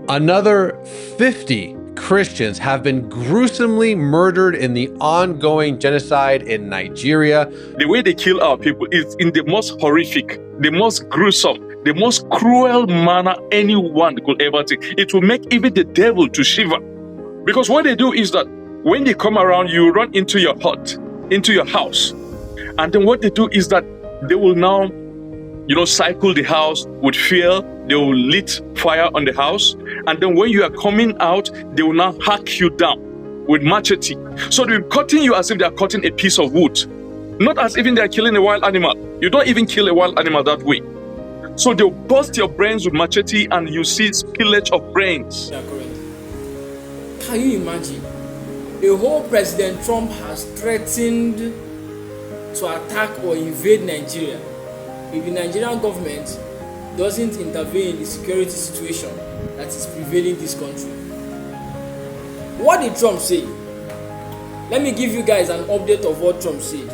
Another 50 Christians have been gruesomely murdered in the ongoing genocide in Nigeria. The way they kill our people is in the most horrific, the most gruesome, the most cruel manner anyone could ever think. It will make even the devil to shiver. Because what they do is that when they come around, you run into your hut, into your house. And then what they do is that they will now, cycle the house with fear. They will lit fire on the house. And then when you are coming out, they will now hack you down with machete. So they're cutting you as if they are cutting a piece of wood. Not as if they are killing a wild animal. You don't even kill a wild animal that way. So they'll bust your brains with machete and you see spillage of brains. Yeah, correct. Can you imagine? The whole President Trump has threatened to attack or invade Nigeria if the Nigerian government doesn't intervene in the security situation that is prevailing in this country. What did Trump say? Let me give you guys an update of what Trump said.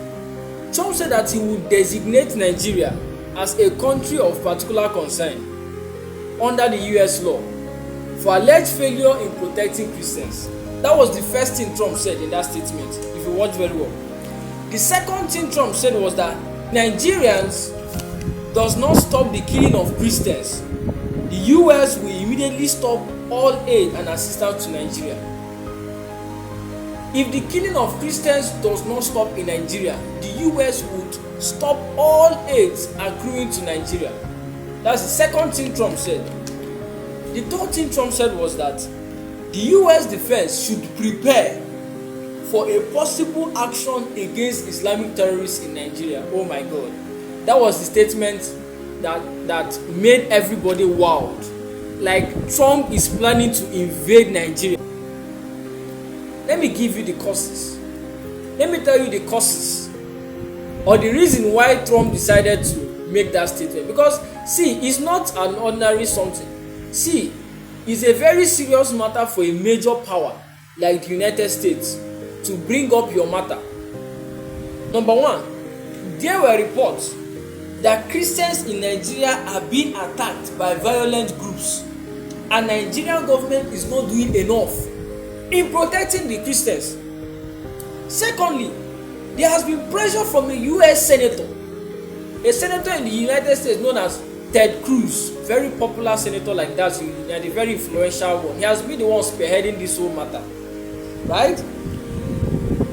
Trump said that he would designate Nigeria as a country of particular concern under the US law for alleged failure in protecting Christians. That was the first thing Trump said in that statement, if you watch very well. The second thing Trump said was that Nigerians does not stop the killing of Christians. The US will immediately stop all aid and assistance to Nigeria. If the killing of Christians does not stop in Nigeria, the US would stop all aid accruing to Nigeria. That's the second thing Trump said. The third thing Trump said was that the US defense should prepare for a possible action against Islamic terrorists in Nigeria. Oh my God. That was the statement that made everybody wild. Like Trump is planning to invade Nigeria. Let me give you the causes. Let me tell you the causes or the reason why Trump decided to make that statement. Because see, it's not an ordinary something. See, it's a very serious matter for a major power like the United States to bring up your matter. Number one, there were reports that Christians in Nigeria are being attacked by violent groups, and Nigerian government is not doing enough in protecting the Christians. Secondly, there has been pressure from a US senator, a senator in the United States known as Ted Cruz, very popular senator like that, and a very influential one. He has been the one spearheading this whole matter, right?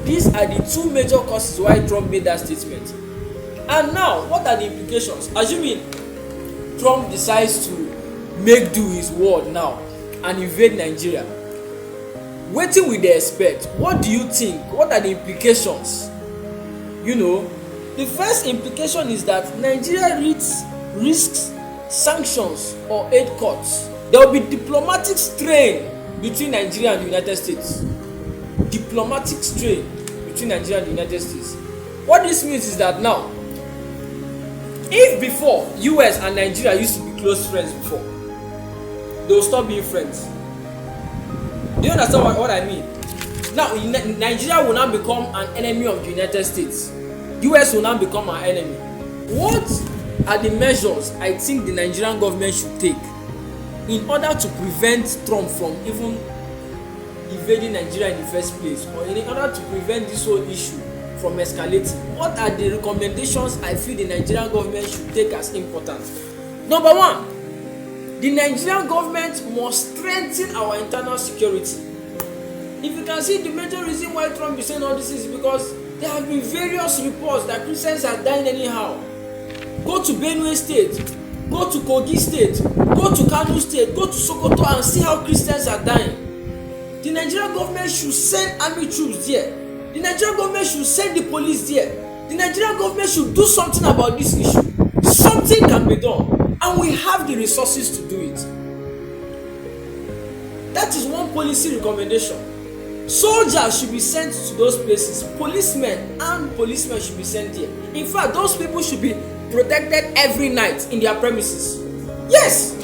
These are the two major causes why Trump made that statement. And now, what are the implications? Assuming Trump decides to make do his word now and invade Nigeria, what will they expect? What do you think? What are the implications? The first implication is that Nigeria risks sanctions or aid cuts. There will be diplomatic strain between Nigeria and the United States. Diplomatic strain between Nigeria and the United States. What this means is that now, if before US and Nigeria used to be close friends before, they will stop being friends. Do you understand what I mean? Now, Nigeria will now become an enemy of the United States. US will now become our enemy. What are the measures I think the Nigerian government should take in order to prevent Trump from even invading Nigeria in the first place, or in order to prevent this whole issue from escalating? What are the recommendations I feel the Nigerian government should take as important? Number one, the Nigerian government must strengthen our internal security. If you can see, the major reason why Trump is saying all this is because there have been various reports that Christians are dying anyhow. Go to Benue State, go to Kogi State, go to Kano State, go to Sokoto and see how Christians are dying. The Nigerian government should send army troops there. The Nigerian government should send the police there. The Nigerian government should do something about this issue. Something can be done, and we have the resources to do it. That is one policy recommendation. Soldiers should be sent to those places. Policemen and policemen should be sent there. In fact, those people should be protected every night in their premises. Yes,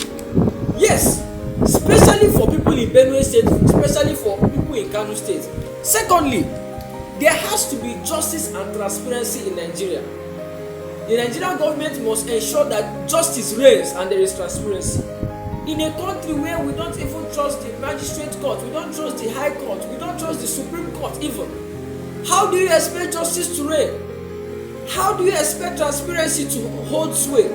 especially for people in Benue State, especially for people in Kano State. Secondly, there has to be justice and transparency in Nigeria. The Nigerian government must ensure that justice reigns and there is transparency. In a country where we don't even trust the magistrate court, we don't trust the high court, we don't trust the Supreme Court even, how do you expect justice to reign? How do you expect transparency to hold sway?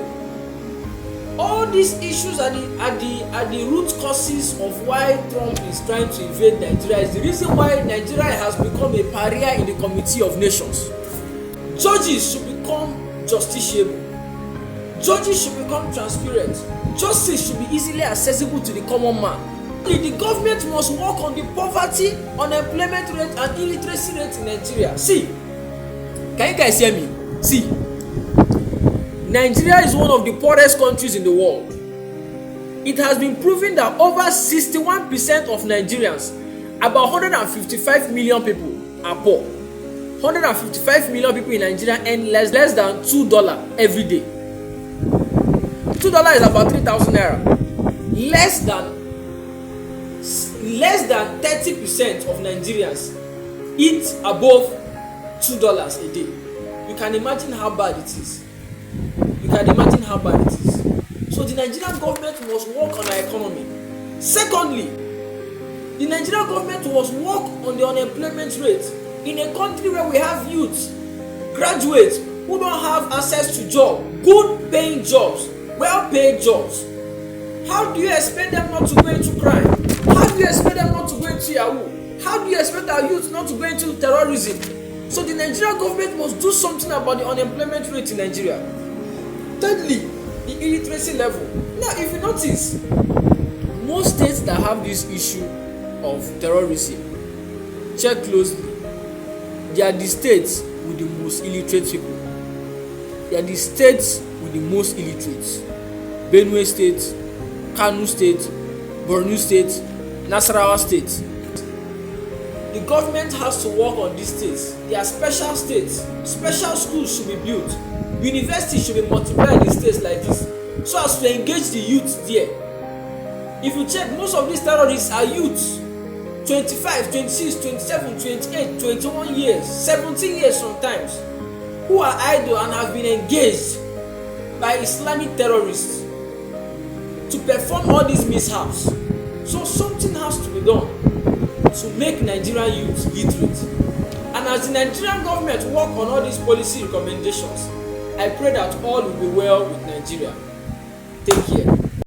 All these issues are the root causes of why Trump is trying to invade Nigeria. Is the reason why Nigeria has become a pariah in the Committee of Nations. Judges should become justiciable. Judges should become transparent. Justice should be easily accessible to the common man. The government must work on the poverty, unemployment rate, and illiteracy rate in Nigeria. See, can you guys hear me? See, Nigeria is one of the poorest countries in the world. It has been proven that over 61% of Nigerians, about 155 million people, are poor. 155 million people in Nigeria earn less than $2 every day. $2 is about 3,000 naira. Less than 30% of Nigerians eat above $2 a day. You can imagine how bad it is. So the Nigerian government must work on our economy. Secondly, the Nigerian government must work on the unemployment rate. In a country where we have youths, graduates who don't have access to jobs, good paying jobs, well paid jobs, how do you expect them not to go into crime? How do you expect them not to go into Yahoo? How do you expect our youth not to go into terrorism? So the Nigerian government must do something about the unemployment rate in Nigeria. Thirdly, the illiteracy level. Now, if you notice, most states that have this issue of terrorism, check closely, they are the states with the most illiterate people. They are the states with the most illiterates. Benue State, Kano State, Borno State, Nasarawa State. The government has to work on these states. They are special states. Special schools should be built. Universities should be multiplied in states like this, so as to engage the youth there. If you check, most of these terrorists are youths, 25, 26, 27, 28, 21 years, 17 years sometimes, who are idle and have been engaged by Islamic terrorists to perform all these mishaps. So something has to be done to make Nigerian youth literate. And as the Nigerian government work on all these policy recommendations, I pray that all will be well with Nigeria. Take care.